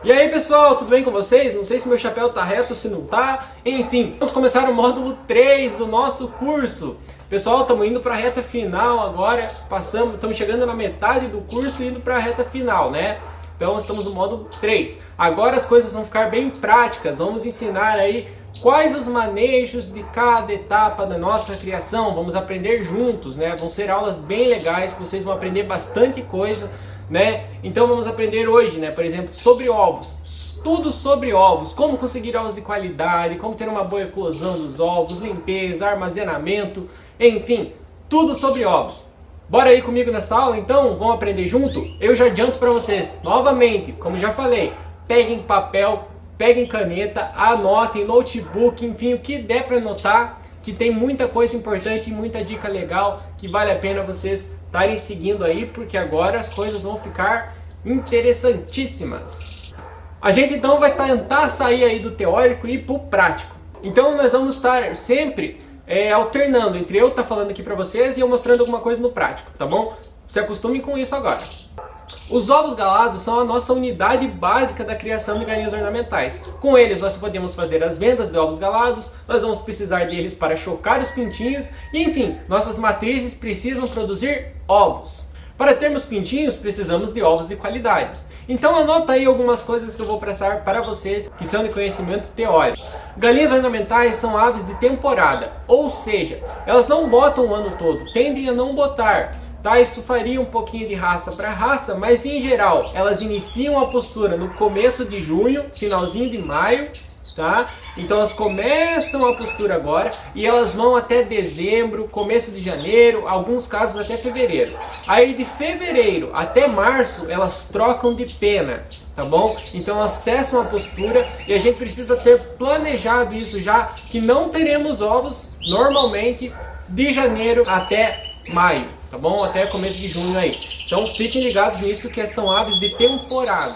E aí pessoal, tudo bem com vocês? Não sei se meu chapéu tá reto ou se não tá. Enfim, vamos começar o módulo 3 do nosso curso. Pessoal, estamos indo para a reta final agora. Estamos chegando na metade do curso e indo para a reta final, né? Então estamos no módulo 3. Agora as coisas vão ficar bem práticas. Vamos ensinar aí quais os manejos de cada etapa da nossa criação. Vamos aprender juntos, né? Vão ser aulas bem legais, vocês vão aprender bastante coisa, né? Então vamos aprender hoje, né? Por exemplo, sobre ovos. Tudo sobre ovos. Como conseguir ovos de qualidade, como ter uma boa eclosão dos ovos, limpeza, armazenamento, enfim, tudo sobre ovos. Bora aí comigo nessa aula então? Vamos aprender junto? Eu já adianto para vocês, novamente, como já falei, peguem papel, peguem caneta, anotem, notebook, enfim, o que der para anotar, que tem muita coisa importante e muita dica legal que vale a pena vocês estarem seguindo aí, porque agora as coisas vão ficar interessantíssimas. A gente então vai tentar sair aí do teórico e ir pro prático. Então nós vamos estar sempre alternando entre eu estar falando aqui para vocês e eu mostrando alguma coisa no prático, tá bom? Se acostumem com isso agora. Os ovos galados são a nossa unidade básica da criação de galinhas ornamentais. Com eles nós podemos fazer as vendas de ovos galados, nós vamos precisar deles para chocar os pintinhos e enfim, nossas matrizes precisam produzir ovos. Para termos pintinhos precisamos de ovos de qualidade. Então anota aí algumas coisas que eu vou passar para vocês que são de conhecimento teórico. Galinhas ornamentais são aves de temporada, ou seja, elas não botam o ano todo, tendem a não botar. Tá, isso faria um pouquinho de raça para raça, mas em geral elas iniciam a postura no começo de junho, finalzinho de maio, tá? Então elas começam a postura agora e elas vão até dezembro, começo de janeiro, alguns casos até fevereiro. Aí de fevereiro até março elas trocam de pena, tá bom? Então elas cessam a postura e a gente precisa ter planejado isso já, que não teremos ovos normalmente de janeiro até maio, tá bom? Até começo de junho aí. Então fiquem ligados nisso, que são aves de temporada.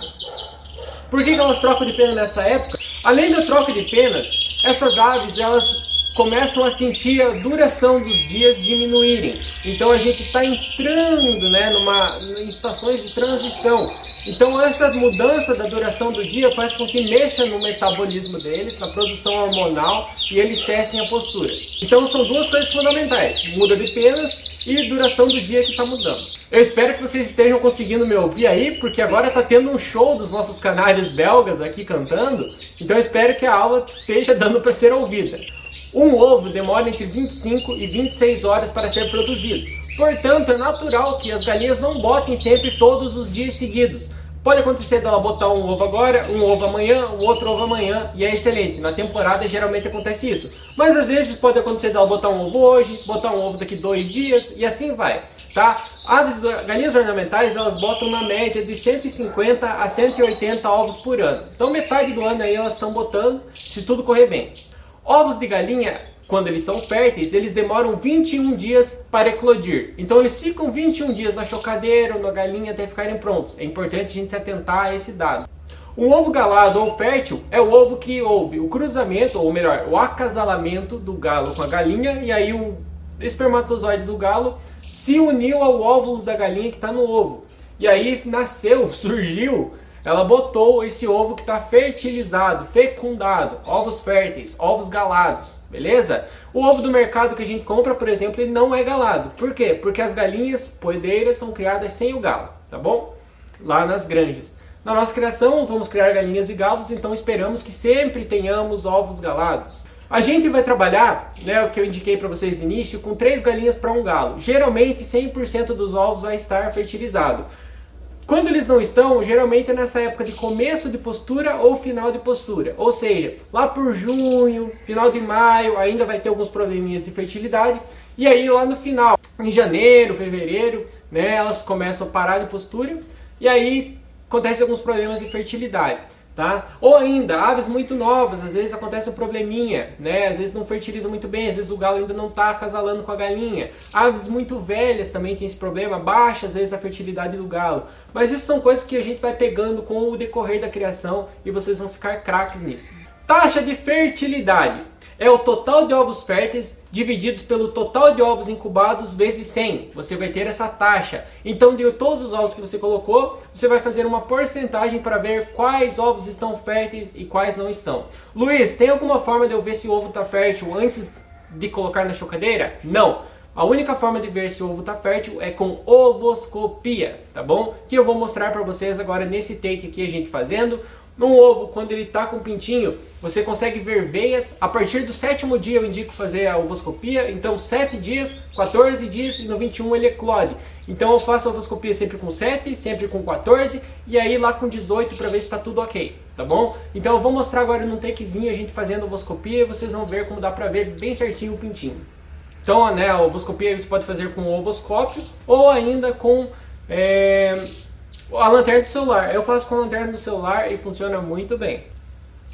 Por que elas trocam de pena nessa época? Além da troca de penas, essas aves elas começam a sentir a duração dos dias diminuírem. Então a gente está entrando, né, em situações de transição. Então essa mudança da duração do dia faz com que mexa no metabolismo deles, na produção hormonal, e eles cessem a postura. Então são duas coisas fundamentais: muda de penas e duração do dia que está mudando. Eu espero que vocês estejam conseguindo me ouvir aí, porque agora está tendo um show dos nossos canários belgas aqui cantando. Então eu espero que a aula esteja dando para ser ouvida. Um ovo demora entre 25 e 26 horas para ser produzido. Portanto, é natural que as galinhas não botem sempre todos os dias seguidos. Pode acontecer dela botar um ovo agora, um ovo amanhã, um outro ovo amanhã, e é excelente. Na temporada geralmente acontece isso. Mas às vezes pode acontecer dela botar um ovo hoje, botar um ovo daqui 2 dias, e assim vai. Tá? Galinhas ornamentais elas botam na média de 150 a 180 ovos por ano. Então metade do ano aí elas estão botando, se tudo correr bem. Ovos de galinha, quando eles são férteis, eles demoram 21 dias para eclodir. Então eles ficam 21 dias na chocadeira ou na galinha até ficarem prontos. É importante a gente se atentar a esse dado. Um ovo galado ou fértil é o ovo que houve o cruzamento, ou melhor, o acasalamento do galo com a galinha, e aí o espermatozoide do galo se uniu ao óvulo da galinha que está no ovo. E aí nasceu, surgiu, ela botou esse ovo que está fertilizado, fecundado, ovos férteis, ovos galados, beleza? O ovo do mercado que a gente compra, por exemplo, ele não é galado. Por quê? Porque as galinhas poedeiras são criadas sem o galo, tá bom? Lá nas granjas. Na nossa criação, vamos criar galinhas e galos, então esperamos que sempre tenhamos ovos galados. A gente vai trabalhar, né, o que eu indiquei para vocês no início, com 3 galinhas para um galo. Geralmente 100% dos ovos vai estar fertilizado. Quando eles não estão, geralmente é nessa época de começo de postura ou final de postura. Ou seja, lá por junho, final de maio, ainda vai ter alguns probleminhas de fertilidade. E aí lá no final, em janeiro, fevereiro, né, elas começam a parar de postura. E aí acontecem alguns problemas de fertilidade. Tá? Ou ainda, aves muito novas, às vezes acontece um probleminha, né? Às vezes não fertiliza muito bem, às vezes o galo ainda não está acasalando com a galinha. Aves muito velhas também tem esse problema, baixa às vezes a fertilidade do galo. Mas isso são coisas que a gente vai pegando com o decorrer da criação e vocês vão ficar craques nisso. Taxa de fertilidade é o total de ovos férteis divididos pelo total de ovos incubados vezes 100. Você vai ter essa taxa. Então, de todos os ovos que você colocou, você vai fazer uma porcentagem para ver quais ovos estão férteis e quais não estão. Luiz, tem alguma forma de eu ver se o ovo está fértil antes de colocar na chocadeira? Não. A única forma de ver se o ovo está fértil é com ovoscopia, tá bom? Que eu vou mostrar para vocês agora nesse take aqui a gente fazendo. No ovo, quando ele está com pintinho, você consegue ver veias. A partir do 7º dia eu indico fazer a ovoscopia. Então 7 dias, 14 dias e no 21 ele eclode. Então eu faço a ovoscopia sempre com 7, sempre com 14 e aí lá com 18 para ver se está tudo ok, tá bom? Então eu vou mostrar agora num takezinho a gente fazendo a ovoscopia e vocês vão ver como dá para ver bem certinho o pintinho. Então, né, a ovoscopia você pode fazer com o ovoscópio ou ainda com a lanterna do celular. Eu faço com a lanterna do celular e funciona muito bem.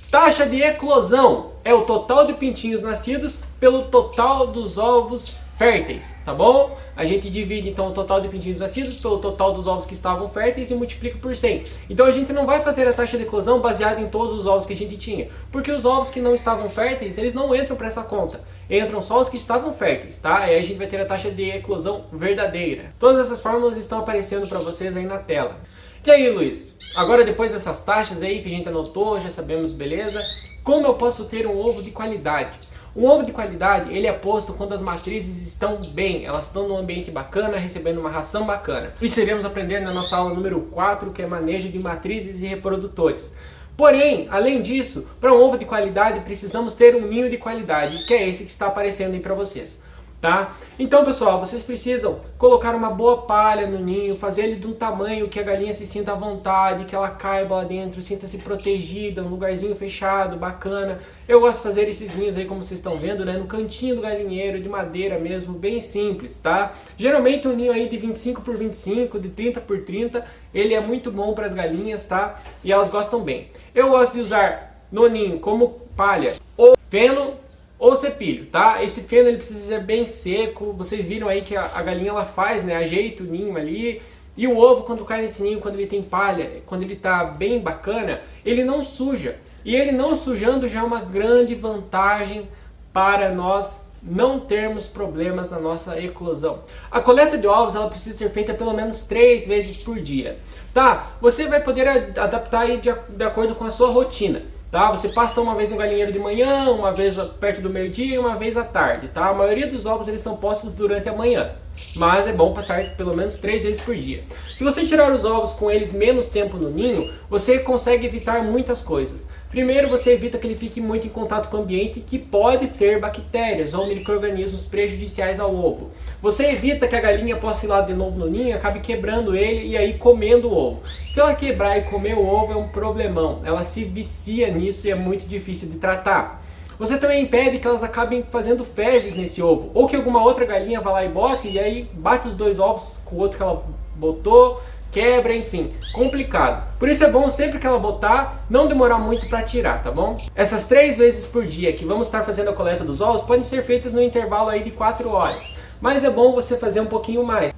Taxa de eclosão é o total de pintinhos nascidos pelo total dos ovos férteis, tá bom? A gente divide então o total de pintinhos nascidos pelo total dos ovos que estavam férteis e multiplica por 100. Então a gente não vai fazer a taxa de eclosão baseada em todos os ovos que a gente tinha, porque os ovos que não estavam férteis, eles não entram para essa conta. Entram só os que estavam férteis, tá? Aí a gente vai ter a taxa de eclosão verdadeira. Todas essas fórmulas estão aparecendo para vocês aí na tela. E aí, Luiz? Agora depois dessas taxas aí que a gente anotou, já sabemos, beleza? Como eu posso ter um ovo de qualidade? Um ovo de qualidade, ele é posto quando as matrizes estão bem, elas estão num ambiente bacana, recebendo uma ração bacana. Isso iremos aprender na nossa aula número 4, que é manejo de matrizes e reprodutores. Porém, além disso, para um ovo de qualidade, precisamos ter um ninho de qualidade, que é esse que está aparecendo aí para vocês. Tá? Então, pessoal, vocês precisam colocar uma boa palha no ninho, fazer ele de um tamanho que a galinha se sinta à vontade, que ela caiba lá dentro, sinta-se protegida, um lugarzinho fechado, bacana. Eu gosto de fazer esses ninhos aí, como vocês estão vendo, né, no cantinho do galinheiro, de madeira mesmo, bem simples, tá? Geralmente um ninho aí de 25 por 25, de 30 por 30, ele é muito bom para as galinhas, tá? E elas gostam bem. Eu gosto de usar no ninho como palha ou feno ou cepilho, tá? Esse feno ele precisa ser bem seco. Vocês viram aí que a galinha ela faz, né? Ajeita o ninho ali. E o ovo, quando cai nesse ninho, quando ele tem palha, quando ele tá bem bacana, ele não suja. E ele não sujando já é uma grande vantagem para nós não termos problemas na nossa eclosão. A coleta de ovos ela precisa ser feita pelo menos 3 vezes por dia, tá? Você vai poder adaptar aí de acordo com a sua rotina. Tá? Você passa uma vez no galinheiro de manhã, uma vez perto do meio-dia e uma vez à tarde. Tá? A maioria dos ovos eles são postos durante a manhã, mas é bom passar pelo menos 3 vezes por dia. Se você tirar os ovos com eles menos tempo no ninho, você consegue evitar muitas coisas. Primeiro, você evita que ele fique muito em contato com o ambiente que pode ter bactérias ou micro-organismos prejudiciais ao ovo. Você evita que a galinha possa ir lá de novo no ninho, acabe quebrando ele e aí comendo o ovo. Se ela quebrar e comer o ovo é um problemão, ela se vicia nisso e é muito difícil de tratar. Você também impede que elas acabem fazendo fezes nesse ovo, ou que alguma outra galinha vá lá e bote e aí bate os 2 ovos com o outro que ela botou, quebra, enfim, complicado. Por isso é bom sempre que ela botar, não demorar muito para tirar, tá bom? Essas 3 vezes por dia que vamos estar fazendo a coleta dos ovos podem ser feitas no intervalo aí de 4 horas, mas é bom você fazer um pouquinho mais.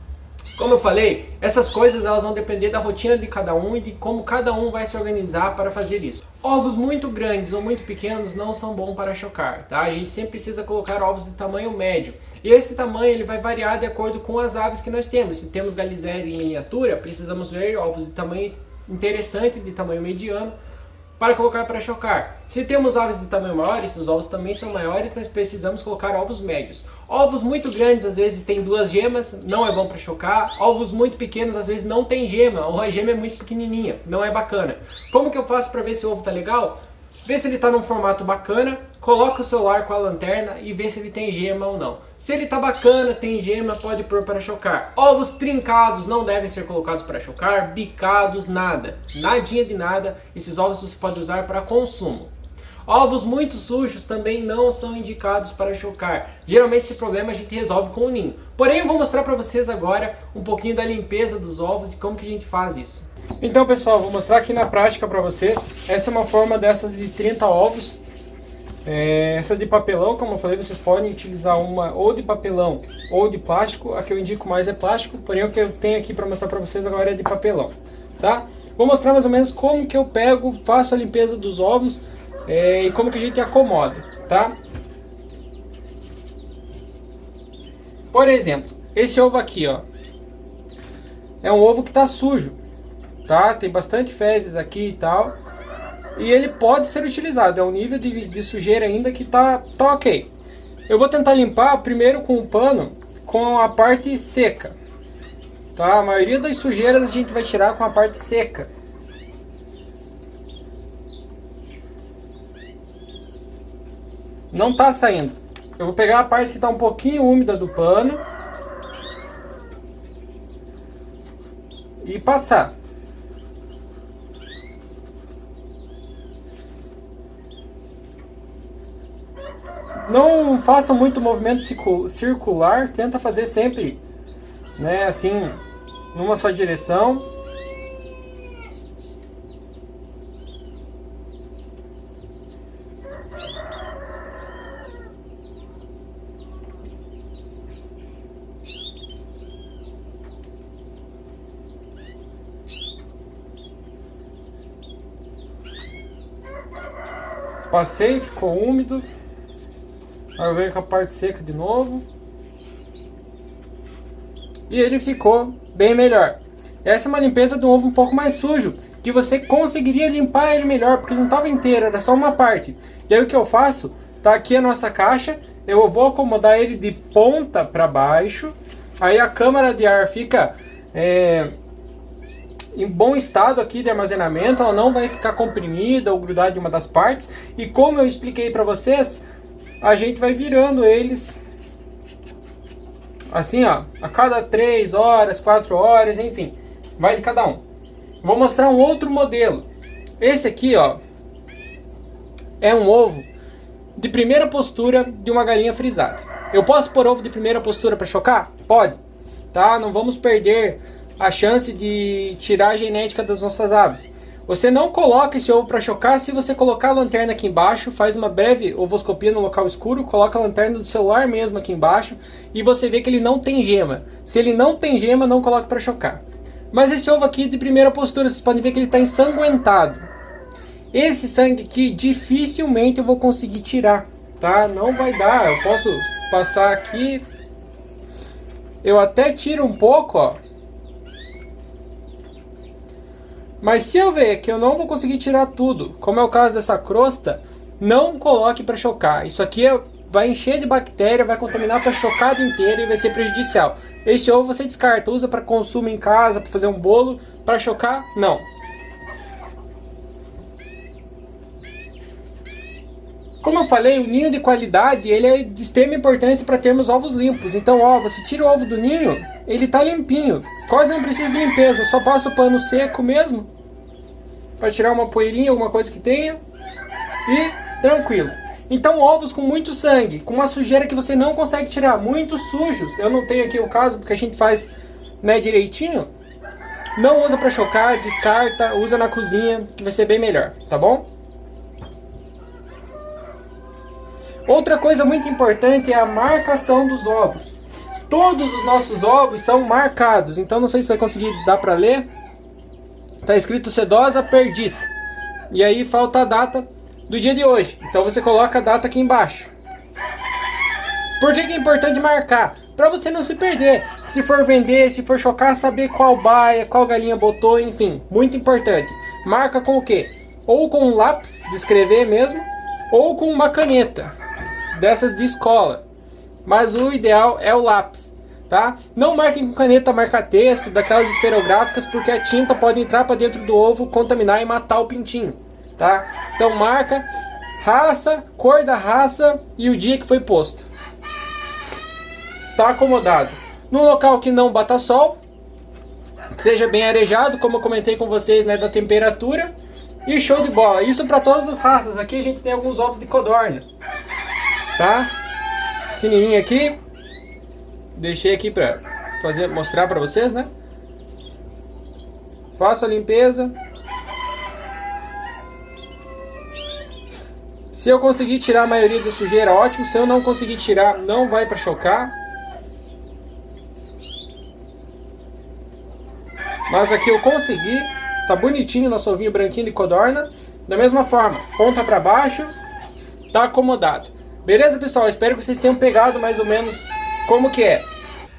Como eu falei, essas coisas elas vão depender da rotina de cada um e de como cada um vai se organizar para fazer isso. Ovos muito grandes ou muito pequenos não são bons para chocar, tá? A gente sempre precisa colocar ovos de tamanho médio. E esse tamanho ele vai variar de acordo com as aves que nós temos. Se temos galizéria em miniatura, precisamos ver ovos de tamanho interessante, de tamanho mediano, para colocar para chocar. Se temos aves de tamanho maior, esses ovos também são maiores, nós precisamos colocar ovos médios. Ovos muito grandes às vezes têm 2 gemas, não é bom para chocar. Ovos muito pequenos às vezes não tem gema, ou a gema é muito pequenininha, não é bacana. Como que eu faço para ver se o ovo tá legal? Vê se ele está num formato bacana, coloca o celular com a lanterna e vê se ele tem gema ou não. Se ele está bacana, tem gema, pode pôr para chocar. Ovos trincados não devem ser colocados para chocar, bicados, nada. Nadinha de nada, esses ovos você pode usar para consumo. Ovos muito sujos também não são indicados para chocar. Geralmente esse problema a gente resolve com o ninho. Porém eu vou mostrar para vocês agora um pouquinho da limpeza dos ovos e como que a gente faz isso. Então pessoal, vou mostrar aqui na prática para vocês. Essa é uma forma dessas de 30 ovos. Essa de papelão, como eu falei, vocês podem utilizar uma ou de papelão ou de plástico. A que eu indico mais é plástico, porém o que eu tenho aqui para mostrar para vocês agora é de papelão, tá? Vou mostrar mais ou menos como que eu pego, faço a limpeza dos ovos e como que a gente acomoda, tá? Por exemplo, esse ovo aqui, ó, é um ovo que tá sujo, tá? Tem bastante fezes aqui e tal. E ele pode ser utilizado, é um nível de sujeira ainda que tá ok. Eu vou tentar limpar primeiro com um pano com a parte seca, tá? A maioria das sujeiras a gente vai tirar com a parte seca. Não tá saindo. Eu vou pegar a parte que tá um pouquinho úmida do pano e passar. Não faça muito movimento circular, tenta fazer sempre, né, assim, numa só direção. Passei, ficou úmido. Aí eu venho com a parte seca de novo. E ele ficou bem melhor. Essa é uma limpeza de um ovo um pouco mais sujo, que você conseguiria limpar ele melhor, porque ele não estava inteiro, era só uma parte. E aí o que eu faço? Tá aqui a nossa caixa, eu vou acomodar ele de ponta para baixo. Aí a câmara de ar fica em bom estado aqui de armazenamento, ela não vai ficar comprimida ou grudada em uma das partes. E como eu expliquei para vocês, a gente vai virando eles assim, ó, a cada 3 horas, 4 horas, enfim, vai de cada um. Vou mostrar um outro modelo. Esse aqui, ó, é um ovo de primeira postura de uma galinha frisada. Eu posso pôr ovo de primeira postura para chocar? Pode, tá? Não vamos perder a chance de tirar a genética das nossas aves. Você não coloca esse ovo para chocar se você colocar a lanterna aqui embaixo, faz uma breve ovoscopia no local escuro, coloca a lanterna do celular mesmo aqui embaixo e você vê que ele não tem gema. Se ele não tem gema, não coloque para chocar. Mas esse ovo aqui de primeira postura, vocês podem ver que ele está ensanguentado. Esse sangue aqui dificilmente eu vou conseguir tirar, tá? Não vai dar, eu posso passar aqui, eu até tiro um pouco, ó. Mas se eu ver que eu não vou conseguir tirar tudo, como é o caso dessa crosta, não coloque para chocar. Isso aqui vai encher de bactéria, vai contaminar a tua chocada inteira e vai ser prejudicial. Esse ovo você descarta, usa para consumo em casa, para fazer um bolo, para chocar, não. Como eu falei, o ninho de qualidade ele é de extrema importância para termos ovos limpos. Então, ó, você tira o ovo do ninho, ele tá limpinho. Quase não precisa de limpeza, só passa o pano seco mesmo para tirar uma poeirinha, alguma coisa que tenha e tranquilo. Então, ovos com muito sangue, com uma sujeira que você não consegue tirar, muito sujos. Eu não tenho aqui o caso porque a gente faz, né, direitinho. Não usa para chocar, descarta, usa na cozinha que vai ser bem melhor, tá bom? Outra coisa muito importante é a marcação dos ovos. Todos os nossos ovos são marcados, então não sei se vai conseguir dar para ler. Está escrito sedosa perdiz. E aí falta a data do dia de hoje. Então você coloca a data aqui embaixo. Por que é importante marcar? Para você não se perder. Se for vender, se for chocar, saber qual baia, qual galinha botou, enfim. Muito importante. Marca com o quê? Ou com um lápis de escrever mesmo, ou com uma caneta dessas de escola, mas o ideal é o lápis, tá? Não marquem com caneta marca-texto, daquelas esferográficas, porque a tinta pode entrar para dentro do ovo, contaminar e matar o pintinho, tá? Então marca, raça, cor da raça e o dia que foi posto. Tá acomodado. Num local que não bata sol, que seja bem arejado, como eu comentei com vocês, né, da temperatura, e show de bola. Isso para todas as raças. Aqui a gente tem alguns ovos de codorna, tá? Pequenininho aqui. Deixei aqui para mostrar para vocês, né? Faço a limpeza. Se eu conseguir tirar a maioria da sujeira, ótimo. Se eu não conseguir tirar, não vai para chocar. Mas aqui eu consegui. Tá bonitinho o nosso ovinho branquinho de codorna. Da mesma forma, ponta para baixo, tá acomodado. Beleza, pessoal? Espero que vocês tenham pegado mais ou menos como que é.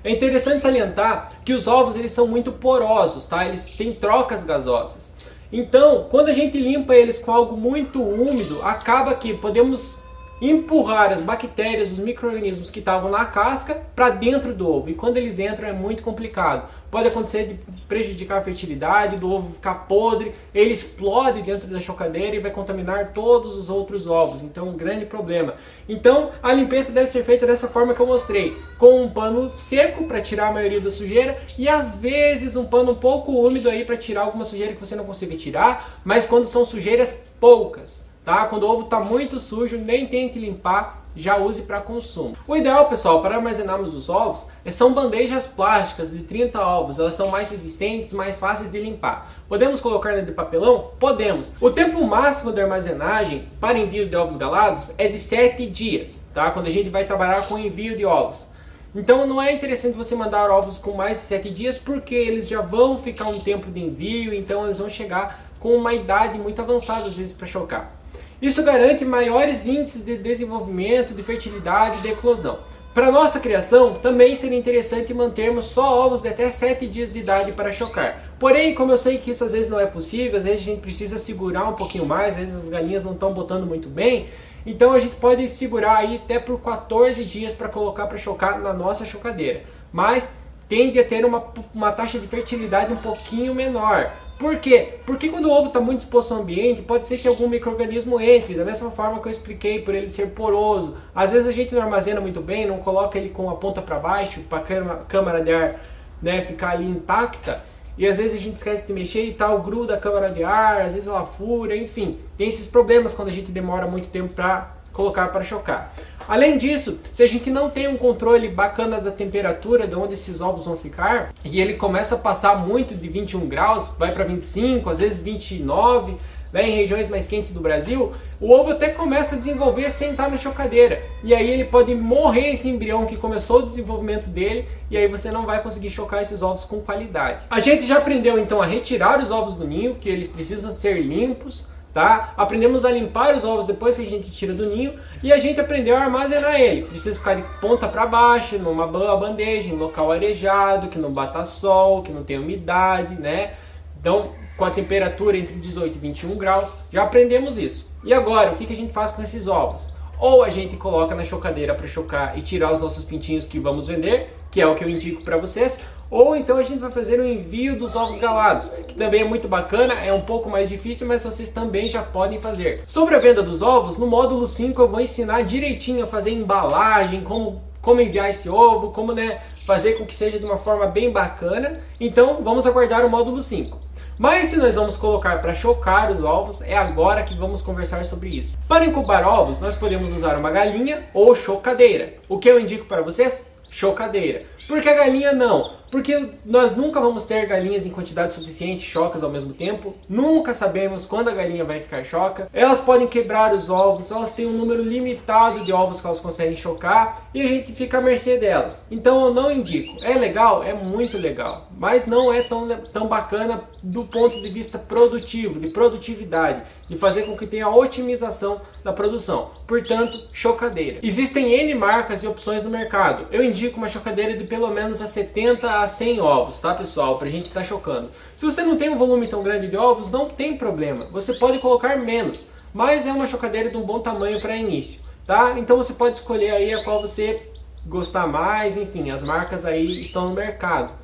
É interessante salientar que os ovos eles são muito porosos, tá? Eles têm trocas gasosas. Então, quando a gente limpa eles com algo muito úmido, acaba que podemos empurrar as bactérias, os micro-organismos que estavam na casca para dentro do ovo. E quando eles entram é muito complicado. Pode acontecer de prejudicar a fertilidade, do ovo ficar podre, ele explode dentro da chocadeira e vai contaminar todos os outros ovos. Então, um grande problema. Então, a limpeza deve ser feita dessa forma que eu mostrei, com um pano seco para tirar a maioria da sujeira e às vezes um pano um pouco úmido aí para tirar alguma sujeira que você não consiga tirar, mas quando são sujeiras poucas. Tá? Quando o ovo está muito sujo, nem tente limpar, já use para consumo. O ideal, pessoal, para armazenarmos os ovos são bandejas plásticas de 30 ovos. Elas são mais resistentes, mais fáceis de limpar. Podemos colocar na de papelão? Podemos. O tempo máximo de armazenagem para envio de ovos galados é de 7 dias, tá? Quando a gente vai trabalhar com envio de ovos. Então não é interessante você mandar ovos com mais de 7 dias, porque eles já vão ficar um tempo de envio, então eles vão chegar com uma idade muito avançada às vezes para chocar. Isso garante maiores índices de desenvolvimento, de fertilidade e de eclosão. Para nossa criação, também seria interessante mantermos só ovos de até 7 dias de idade para chocar. Porém, como eu sei que isso às vezes não é possível, às vezes a gente precisa segurar um pouquinho mais, às vezes as galinhas não estão botando muito bem, então a gente pode segurar aí até por 14 dias para colocar para chocar na nossa chocadeira. Mas tende a ter uma taxa de fertilidade um pouquinho menor. Por quê? Porque quando o ovo está muito exposto ao ambiente, pode ser que algum micro-organismo entre, da mesma forma que eu expliquei, por ele ser poroso. Às vezes a gente não armazena muito bem, não coloca ele com a ponta para baixo, para a câmara de ar, né, ficar ali intacta. E às vezes a gente esquece de mexer e tal, gruda a câmara de ar, às vezes ela fura, enfim. Tem esses problemas quando a gente demora muito tempo para colocar para chocar. Além disso, se a gente não tem um controle bacana da temperatura de onde esses ovos vão ficar, e ele começa a passar muito de 21 graus, vai para 25, às vezes 29, né, em regiões mais quentes do Brasil, o ovo até começa a desenvolver sem estar na chocadeira. E aí ele pode morrer, esse embrião que começou o desenvolvimento dele, e aí você não vai conseguir chocar esses ovos com qualidade. A gente já aprendeu então a retirar os ovos do ninho, que eles precisam ser limpos. Tá? Aprendemos a limpar os ovos depois que a gente tira do ninho e a gente aprendeu a armazenar ele. Precisa ficar de ponta para baixo, numa bandeja, em local arejado, que não bata sol, que não tenha umidade, né? Então, com a temperatura entre 18 e 21 graus, já aprendemos isso. E agora, o que a gente faz com esses ovos? Ou a gente coloca na chocadeira para chocar e tirar os nossos pintinhos que vamos vender, que é o que eu indico para vocês, ou então a gente vai fazer o envio dos ovos galados, que também é muito bacana, é um pouco mais difícil, mas vocês também já podem fazer. Sobre a venda dos ovos, no módulo 5 eu vou ensinar direitinho a fazer embalagem, como enviar esse ovo, como, né, fazer com que seja de uma forma bem bacana. Então vamos aguardar o módulo 5. Mas se nós vamos colocar para chocar os ovos, é agora que vamos conversar sobre isso. Para incubar ovos, nós podemos usar uma galinha ou chocadeira. O que eu indico para vocês? Chocadeira. Por que a galinha não? Porque nós nunca vamos ter galinhas em quantidade suficiente, chocas ao mesmo tempo. Nunca sabemos quando a galinha vai ficar choca. Elas podem quebrar os ovos, elas têm um número limitado de ovos que elas conseguem chocar e a gente fica à mercê delas. Então eu não indico. É legal? É muito legal. Mas não é tão bacana do ponto de vista produtivo, de produtividade, de fazer com que tenha otimização da produção. Portanto, chocadeira. Existem N marcas e opções no mercado. Eu indico uma chocadeira de pelo menos a 70 a 100 ovos, tá, pessoal? Pra gente estar chocando. Se você não tem um volume tão grande de ovos, não tem problema. Você pode colocar menos, mas é uma chocadeira de um bom tamanho para início, tá? Então você pode escolher aí a qual você gostar mais, enfim, as marcas aí estão no mercado.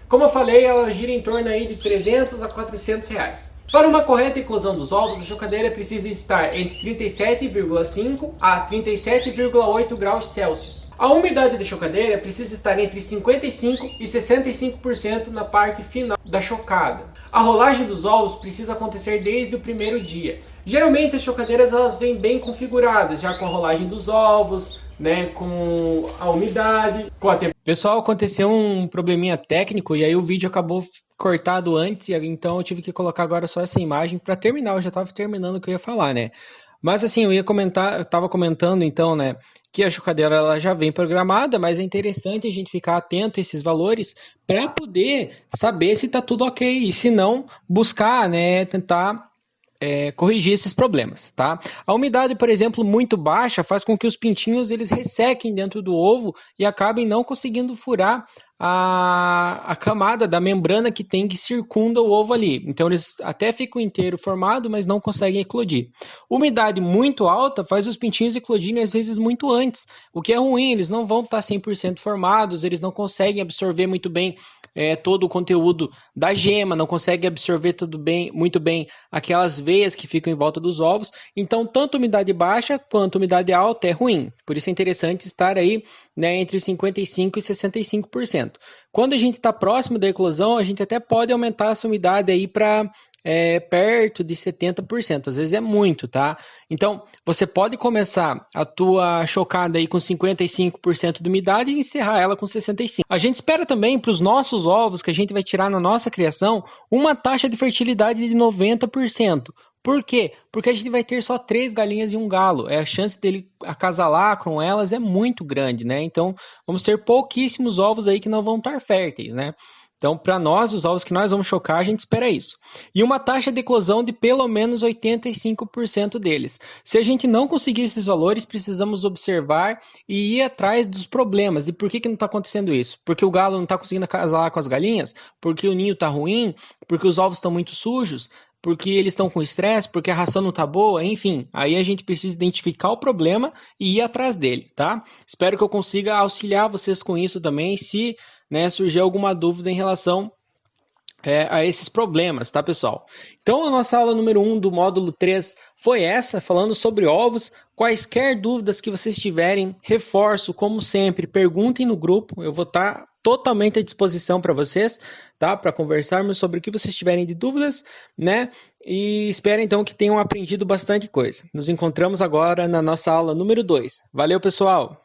Como eu falei, ela gira em torno aí de 300 a 400 reais. Para uma correta eclosão dos ovos, a chocadeira precisa estar entre 37,5 a 37,8 graus Celsius. A umidade da chocadeira precisa estar entre 55% e 65% na parte final da chocada. A rolagem dos ovos precisa acontecer desde o primeiro dia. Geralmente as chocadeiras elas vêm bem configuradas, já com a rolagem dos ovos, né, com a umidade, com a temperatura. Pessoal, aconteceu um probleminha técnico e aí o vídeo acabou cortado antes, então eu tive que colocar agora só essa imagem para terminar. Eu já estava terminando o que eu ia falar, né? Mas assim, eu estava comentando então, né, que a chocadeira ela já vem programada, mas é interessante a gente ficar atento a esses valores para poder saber se está tudo ok e se não, buscar, né, tentar corrigir esses problemas, tá? A umidade, por exemplo, muito baixa faz com que os pintinhos eles ressequem dentro do ovo e acabem não conseguindo furar a camada da membrana que circunda o ovo ali. Então eles até ficam inteiro formado, mas não conseguem eclodir. Umidade muito alta faz os pintinhos eclodirem às vezes muito antes, o que é ruim, eles não vão estar 100% formados, eles não conseguem absorver muito bem todo o conteúdo da gema, não conseguem absorver muito bem aquelas veias que ficam em volta dos ovos. Então, tanto umidade baixa quanto umidade alta é ruim. Por isso é interessante estar aí, né, entre 55% e 65%. Quando a gente está próximo da eclosão, a gente até pode aumentar essa umidade aí para perto de 70%, às vezes é muito, tá? Então, você pode começar a tua chocada aí com 55% de umidade e encerrar ela com 65%. A gente espera também para os nossos ovos que a gente vai tirar na nossa criação uma taxa de fertilidade de 90%. Por quê? Porque a gente vai ter só 3 galinhas e um galo. A chance dele acasalar com elas é muito grande, né? Então, vamos ter pouquíssimos ovos aí que não vão estar férteis, né? Então, para nós, os ovos que nós vamos chocar, a gente espera isso. E uma taxa de eclosão de pelo menos 85% deles. Se a gente não conseguir esses valores, precisamos observar e ir atrás dos problemas. E por que não está acontecendo isso? Porque o galo não está conseguindo acasalar com as galinhas? Porque o ninho está ruim? Porque os ovos estão muito sujos? Porque eles estão com estresse, porque a ração não está boa, enfim. Aí a gente precisa identificar o problema e ir atrás dele, tá? Espero que eu consiga auxiliar vocês com isso também, se surgir alguma dúvida em relação a esses problemas, tá, pessoal? Então, a nossa aula número 1 do módulo 3 foi essa, falando sobre ovos. Quaisquer dúvidas que vocês tiverem, reforço, como sempre, perguntem no grupo, eu vou estar totalmente à disposição para vocês, tá? Para conversarmos sobre o que vocês tiverem de dúvidas, né? E espero, então, que tenham aprendido bastante coisa. Nos encontramos agora na nossa aula número 2. Valeu, pessoal!